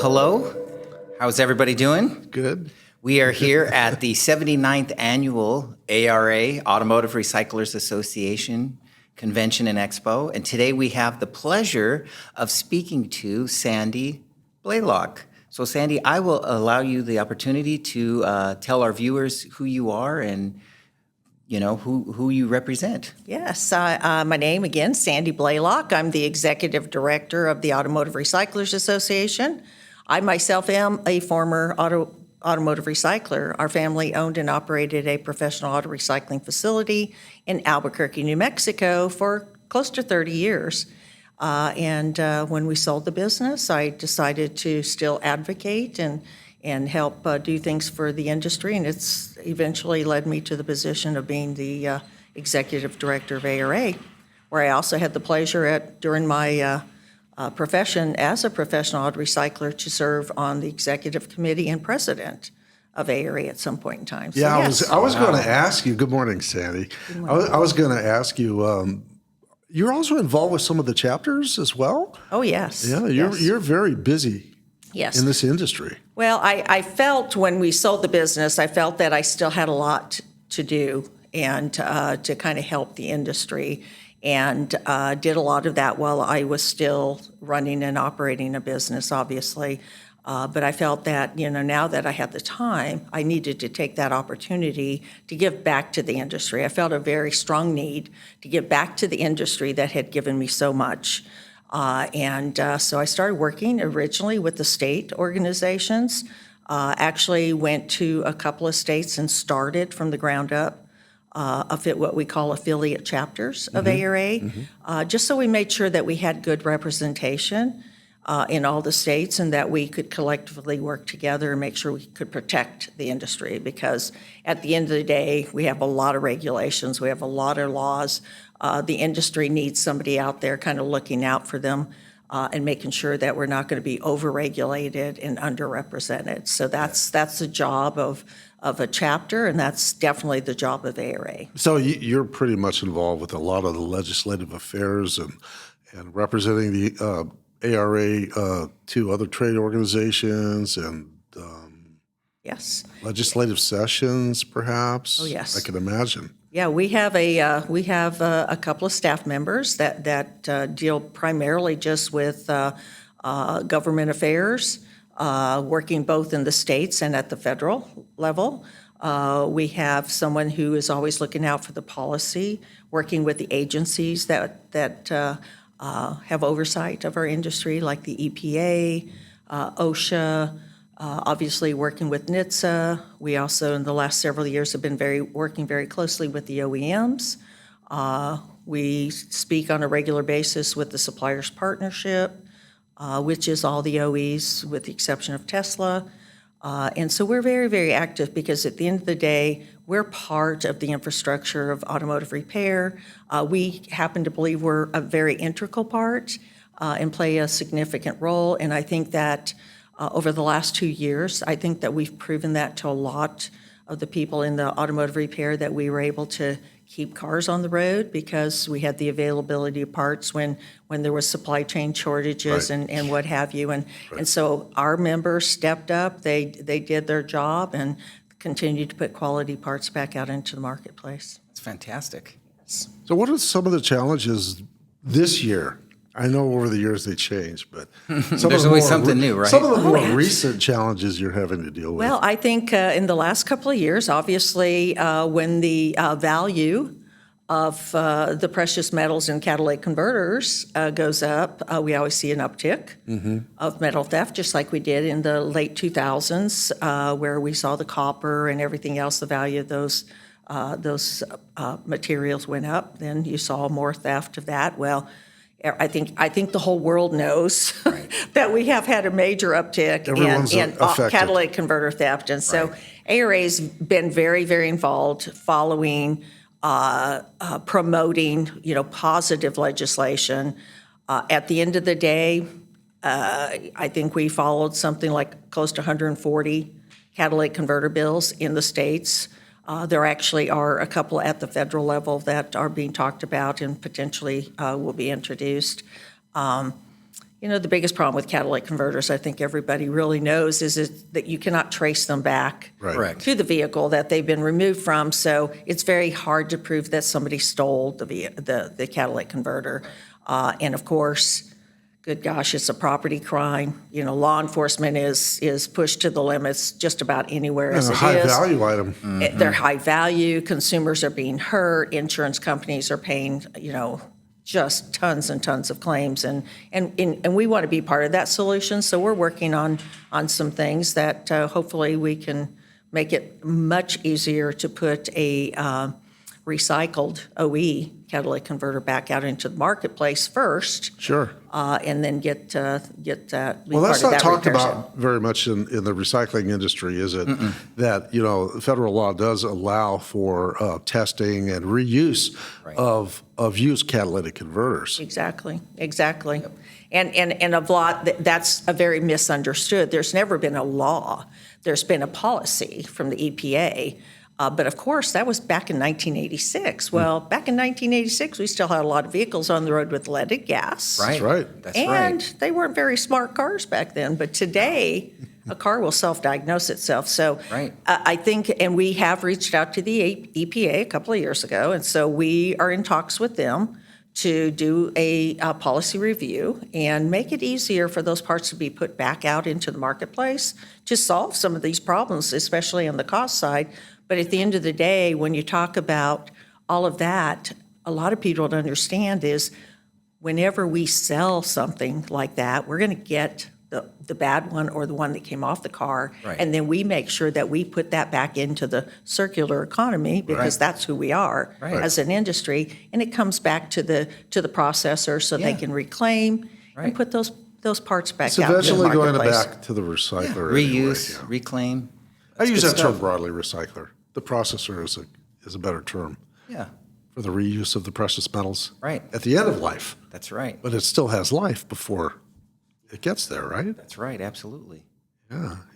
hello. How's everybody doing? Good. We are here at the 79th Annual ARA, Automotive Recyclers Association Convention and Expo. And today we have the pleasure of speaking to Sandy Blalock. So Sandy, I will allow you the opportunity to tell our viewers who you are and who you represent. Yes, my name again, Sandy Blalock. I'm the Executive Director of the Automotive Recyclers Association. I myself am a former automotive recycler. Our family owned and operated a professional auto recycling facility in Albuquerque, New Mexico for close to 30 years. And when we sold the business, I decided to still advocate and help do things for the industry, and it's eventually led me to the position of being the executive director of ARA, where I also had the pleasure during my profession as a professional auto recycler to serve on the executive committee and president of ARA at some point in time. So, Yeah, yes. I was going to ask you. Good morning, Sandy. Good morning. I was going to ask you. You're also involved with some of the chapters as well. Oh yes. Yeah, yes. you're very busy. Yes. In this industry. Well, I felt when we sold the business, I felt that I still had a lot to do and to kind of help the industry, and did a lot of that while I was still running and operating a business, obviously. But I felt that, now that I had the time, I needed to take that opportunity to give back to the industry. I felt a very strong need to give back to the industry that had given me so much. So I started working originally with the state organizations, actually went to a couple of states and started from the ground up what we call affiliate chapters of ARA, just so we made sure that we had good representation in all the states and that we could collectively work together and make sure we could protect the industry, because at the end of the day, we have a lot of regulations, we have a lot of laws. The industry needs somebody out there kind of looking out for them and making sure that we're not going to be overregulated and underrepresented. So that's the job of a chapter, and that's definitely the job of ARA. So you're pretty much involved with a lot of the legislative affairs and representing the ARA to other trade organizations and Yes. legislative sessions, perhaps. Oh, yes. I can imagine. Yeah, we have a couple of staff members that deal primarily just with government affairs, working both in the states and at the federal level. We have someone who is always looking out for the policy, working with the agencies that have oversight of our industry, like the EPA, OSHA. Obviously working with NHTSA. We also, in the last several years, have been working very closely with the OEMs. We speak on a regular basis with the Suppliers Partnership, which is all the OEs with the exception of Tesla. And so we're very, very active because at the end of the day, we're part of the infrastructure of automotive repair. We happen to believe we're a very integral part and play a significant role. And I think that over the last 2 years, I think that we've proven that to a lot of the people in the automotive repair, that we were able to keep cars on the road because we had the availability of parts when there was supply chain shortages and what have you. And so our members stepped up, they did their job and continued to put quality parts back out into the marketplace. It's fantastic. So what are some of the challenges this year? I know over the years they change, but there's always something new, right? Some of the more recent challenges you're having to deal with. Well, I think in the last couple of years, obviously, when the value of the precious metals in catalytic converters goes up, we always see an uptick of metal theft, just like we did in the late 2000s, where we saw the copper and everything else, the value of those materials went up. Then you saw more theft of that. Well, I think the whole world knows that we have had a major uptick in catalytic converter theft. And so ARA's been very, very involved following, promoting, positive legislation. At the end of the day, I think we followed something like close to 140 catalytic converter bills in the states. There actually are a couple at the federal level that are being talked about and potentially will be introduced. The biggest problem with catalytic converters, I think everybody really knows, is that you cannot trace them back Correct. to the vehicle that they've been removed from. So it's very hard to prove that somebody stole the catalytic converter. And of course, good gosh, it's a property crime. Law enforcement is pushed to the limits just about anywhere as And it a high is. value item. They're high value. Consumers are being hurt. Insurance companies are paying, just tons and tons of claims, and we want to be part of that solution. So we're working on some things that hopefully we can make it much easier to put a recycled OE catalytic converter back out into the marketplace first, Sure. and then get that. Well, that's not talked about very much in the recycling industry, is it? That, federal law does allow for testing and reuse of used catalytic converters. Exactly. And a lot, that's a very misunderstood. There's never been a law. There's been a policy from the EPA. But of course, that was back in 1986. Well, back in 1986, we still had a lot of vehicles on the road with leaded gas. Right. That's right. That's And right. they weren't very smart cars back then. But today, a car will self-diagnose itself. So Right. I think, and we have reached out to the EPA a couple of years ago. And so we are in talks with them to do a policy review and make it easier for those parts to be put back out into the marketplace to solve some of these problems, especially on the cost side. But at the end of the day, when you talk about all of that, a lot of people don't understand is whenever we sell something like that, we're going to get the bad one or the one that came off the car. Right. And then we make sure that we put that back into the circular economy because that's who we are as an industry. And it comes back to the processor so they Yeah. can reclaim Right. and put those parts back It's out in the eventually going marketplace. back to the recycler. anyway, Reuse, yeah. reclaim. I use good that term stuff. broadly, recycler. The processor is a better term Yeah, for the reuse of the precious metals. Right. At the end of life. that's right. But it still has life before it gets there, right? That's right, absolutely.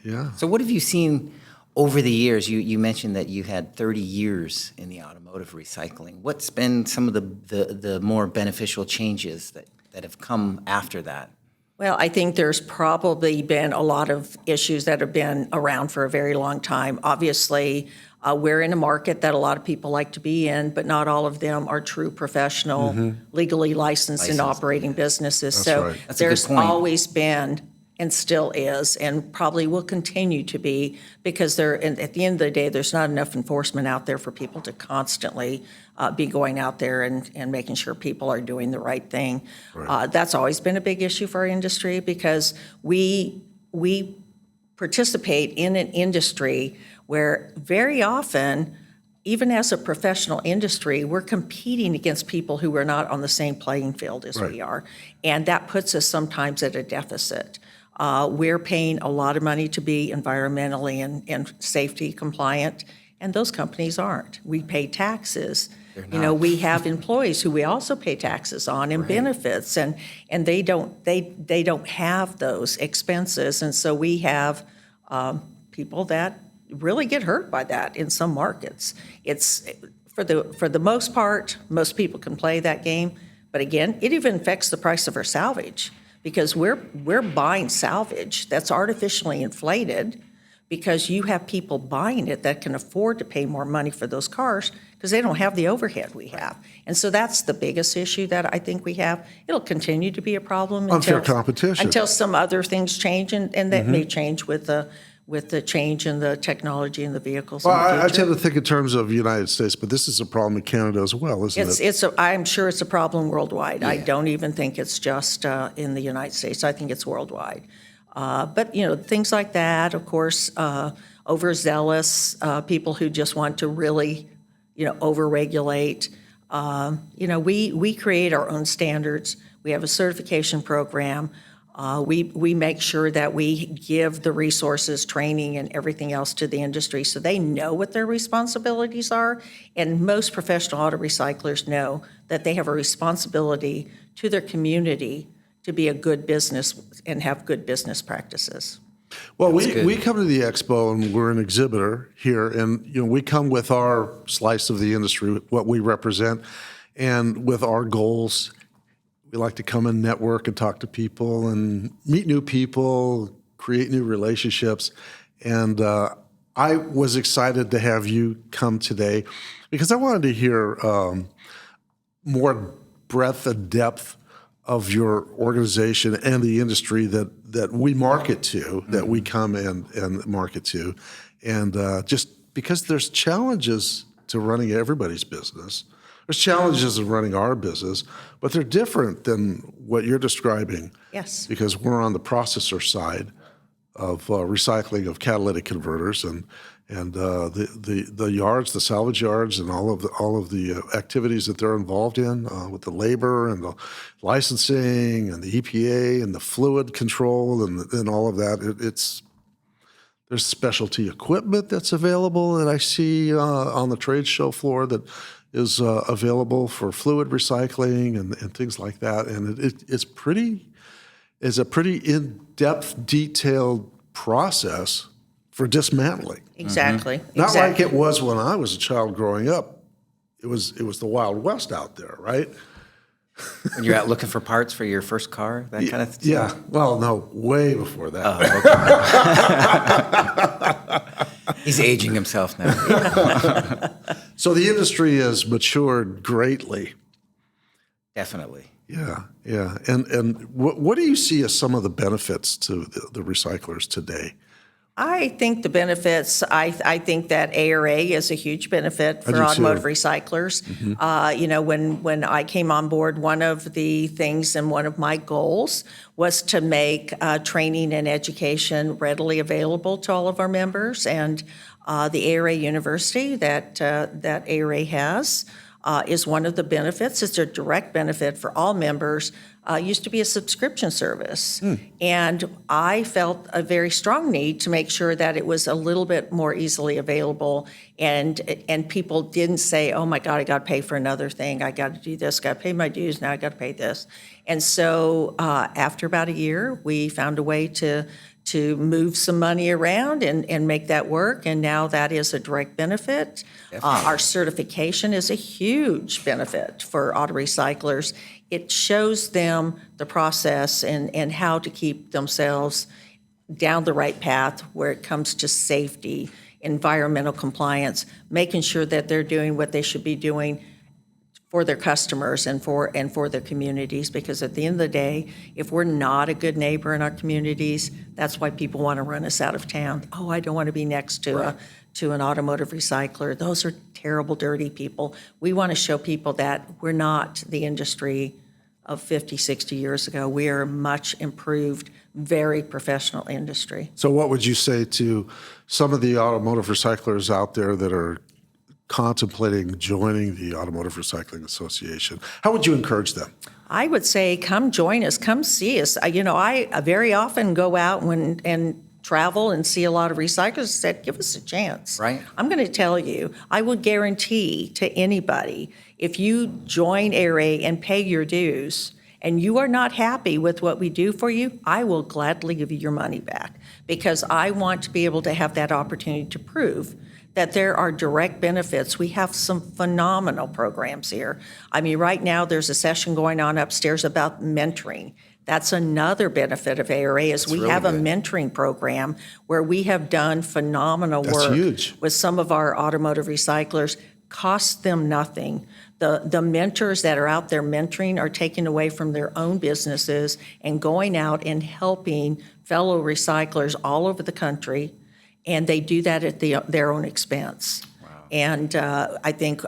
Yeah. So what have you seen over the years? You mentioned that you had 30 years in the automotive recycling. What's been some of the more beneficial changes that have come after that? Well, I think there's probably been a lot of issues that have been around for a very long time. Obviously, we're in a market that a lot of people like to be in, but not all of them are true professional, legally licensed and operating businesses. So right. That's a good there's point. always been and still is and probably will continue to be because at the end of the day, there's not enough enforcement out there for people to constantly be going out there and making sure people are doing the right thing. That's always been a big issue for our industry because we participate in an industry where very often, even as a professional industry, we're competing against people who are not on the same playing field as we are. And that puts us sometimes at a deficit. We're paying a lot of money to be environmentally and safety compliant, and those companies aren't. We pay taxes. We have employees who we also pay taxes on and benefits, and they don't have those expenses, and so we have people that really get hurt by that in some markets. It's for the most part, most people can play that game, but again, it even affects the price of our salvage because we're buying salvage that's artificially inflated because you have people buying it that can afford to pay more money for those cars because they don't have the overhead we have. And so that's the biggest issue that I think we have. It'll continue to be a problem Unfair competition. until some other things change, and that may change with the change in the technology and the vehicles Well, in the I future. tend to think in terms of the United States, but this is a problem in Canada as well, isn't it? I'm sure it's a problem worldwide. I don't even think it's just in the United States. I think it's worldwide. But, things like that, of course, overzealous people who just want to really, overregulate. We create our own standards. We have a certification program. We make sure that we give the resources, training, and everything else to the industry so they know what their responsibilities are. And most professional auto recyclers know that they have a responsibility to their community to be a good business and have good business practices. Well, we come to the expo and we're an exhibitor here, and we come with our slice of the industry, what we represent, and with our goals. We like to come and network and talk to people and meet new people, create new relationships. And I was excited to have you come today because I wanted to hear more breadth and depth of your organization and the industry that we market to, that we come and market to. And just because there's challenges to running everybody's business. There's challenges of running our business, but they're different than what you're describing. Yes. Because we're on the processor side of recycling of catalytic converters and the yards, the salvage yards, and all of the activities that they're involved in with the labor and the licensing and the EPA and the fluid control and all of that. There's specialty equipment that's available that I see on the trade show floor that is available for fluid recycling and things like that. And it's a pretty in-depth, detailed process for dismantling. Exactly. Not like it was when I was a child growing up. It was the Wild West out there, right? When you're out looking for parts for your first car, that kind of thing? Yeah. Well, no, way before that. Oh, okay. He's aging himself now. So the industry has matured greatly. Definitely. Yeah. And what do you see as some of the benefits to the recyclers today? I think the benefits, I think that ARA is a huge benefit for automotive recyclers. Mm-hmm. When I came on board, one of the things and one of my goals was to make training and education readily available to all of our members. And the ARA University that ARA has is one of the benefits. It's a direct benefit for all members. Used to be a subscription service. And I felt a very strong need to make sure that it was a little bit more easily available and people didn't say, oh my God, I got to pay for another thing. I got to do this, got to pay my dues, now I got to pay this. And so after about a year, we found a way to move some money around and make that work, and now that is a direct benefit. Our certification is a huge benefit for auto recyclers. It shows them the process and how to keep themselves down the right path where it comes to safety, environmental compliance, making sure that they're doing what they should be doing for their customers and for their communities, because at the end of the day, if we're not a good neighbor in our communities, that's why people want to run us out of town. Oh, I don't want to be next to an automotive recycler. Those are terrible, dirty people. We want to show people that we're not the industry of 50, 60 years ago. We are a much improved, very professional industry. So what would you say to some of the automotive recyclers out there that are contemplating joining the Automotive Recycling Association? How would you encourage them? I would say, come join us, come see us. I very often go out and travel and see a lot of recyclers and said, give us a chance. Right. I'm going to tell you, I would guarantee to anybody, if you join ARA and pay your dues and you are not happy with what we do for you, I will gladly give you your money back, because I want to be able to have that opportunity to prove that there are direct benefits. We have some phenomenal programs here. I mean, right now there's a session going on upstairs about mentoring. That's another benefit of ARA is we have a mentoring program where we have done phenomenal work with some of our automotive recyclers. Costs them nothing. The mentors that are out there mentoring are taking away from their own businesses and going out and helping fellow recyclers all over the country, and they do that at their own expense. Wow. And I think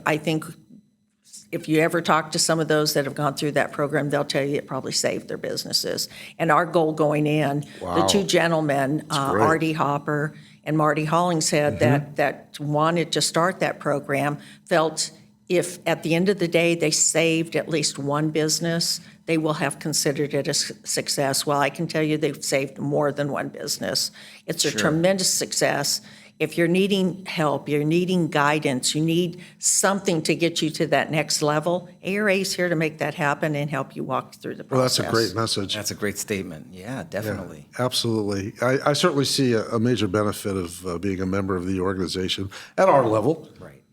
if you ever talk to some of those that have gone through that program, they'll tell you it probably saved their businesses. And our goal going in, the two gentlemen, Artie Hopper and Marty Hollingshead, that wanted to start that program, felt if at the end of the day they saved at least one business, they will have considered it a success. Well, I can tell you they've saved more than one business. It's a tremendous success. If you're needing help, you're needing guidance, you need something to get you to that next level, ARA is here to make that happen and help you walk through the process. Well, that's a great message. That's a great statement. Yeah, definitely. Yeah, absolutely. I certainly see a major benefit of being a member of the organization at our level. Right.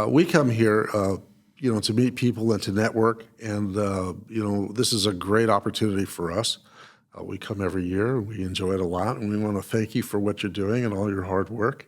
We come here to meet people and to network. And, this is a great opportunity for us. We come every year, and we enjoy it a lot, and we want to thank you for what you're doing and all your hard work.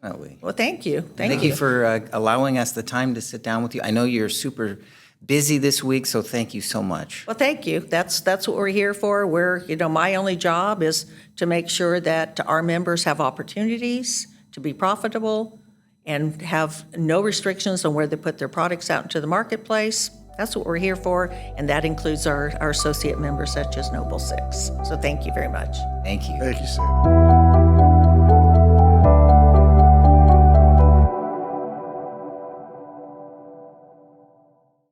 Definitely. Well, thank you. Thank you for allowing us the time to sit down with you. I know you're super busy this week, so thank you so much. Well, thank you. That's what we're here for. My only job is to make sure that our members have opportunities to be profitable and have no restrictions on where they put their products out into the marketplace. That's what we're here for, and that includes our associate members such as Noble 6. So thank you very much. Thank you. Thank you, Sandy.